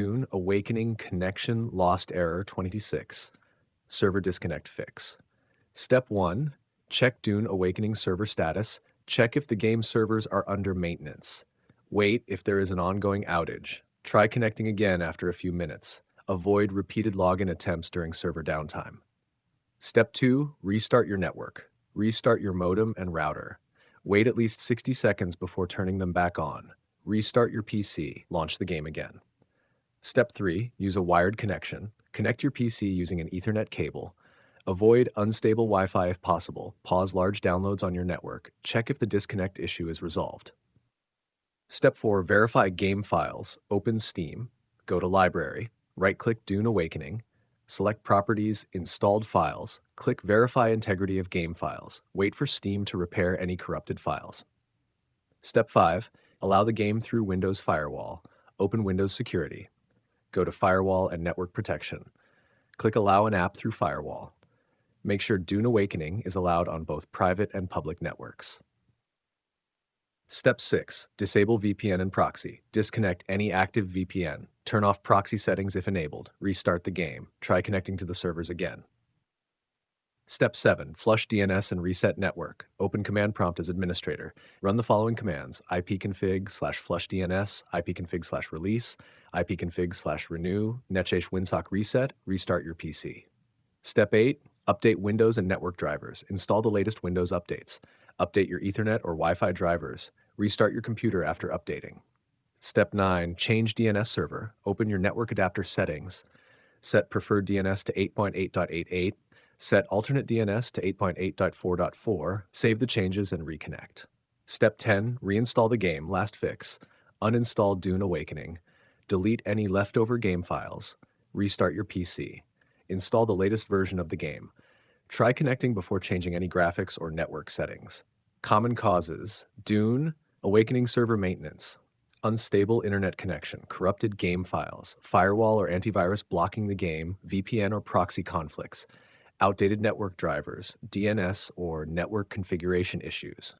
Dune Awakening Connection Lost Error 26. Server Disconnect Fix. Step 1. Check Dune Awakening server status. Check if the game servers are under maintenance. Wait if there is an ongoing outage. Try connecting again after a few minutes. Avoid repeated login attempts during server downtime. Step 2. Restart your network. Restart your modem and router. Wait at least 60 seconds before turning them back on. Restart your PC. Launch the game again. Step 3. Use a wired connection. Connect your PC using an Ethernet cable. Avoid unstable Wi-Fi if possible. Pause large downloads on your network. Check if the disconnect issue is resolved. Step 4. Verify game files. Open Steam. Go to Library. Right-click Dune Awakening. Select Properties, Installed Files. Click Verify Integrity of Game Files. Wait for Steam to repair any corrupted files. Step 5. Allow the game through Windows Firewall. Open Windows Security. Go to Firewall and Network Protection. Click Allow an app through Firewall. Make sure Dune Awakening is allowed on both private and public networks. Step 6. Disable VPN and proxy. Disconnect any active VPN. Turn off proxy settings if enabled. Restart the game. Try connecting to the servers again. Step 7. Flush DNS and reset network. Open Command Prompt as administrator. Run the following commands: ipconfig/flush DNS, ipconfig/release, ipconfig/renew, netchase winsock reset, restart your PC. Step 8. Update Windows and network drivers. Install the latest Windows updates. Update your Ethernet or Wi-Fi drivers. Restart your computer after updating. Step 9. Change DNS server. Open your network adapter settings. Set preferred DNS to 8.8.88. Set alternate DNS to 8.8.4.4. Save the changes and reconnect. Step 10. Reinstall the game. Last fix. Uninstall Dune Awakening. Delete any leftover game files. Restart your PC. Install the latest version of the game. Try connecting before changing any graphics or network settings. Common causes: Dune, Awakening server maintenance, unstable internet connection, corrupted game files, firewall or antivirus blocking the game, VPN or proxy conflicts, outdated network drivers, DNS or network configuration issues.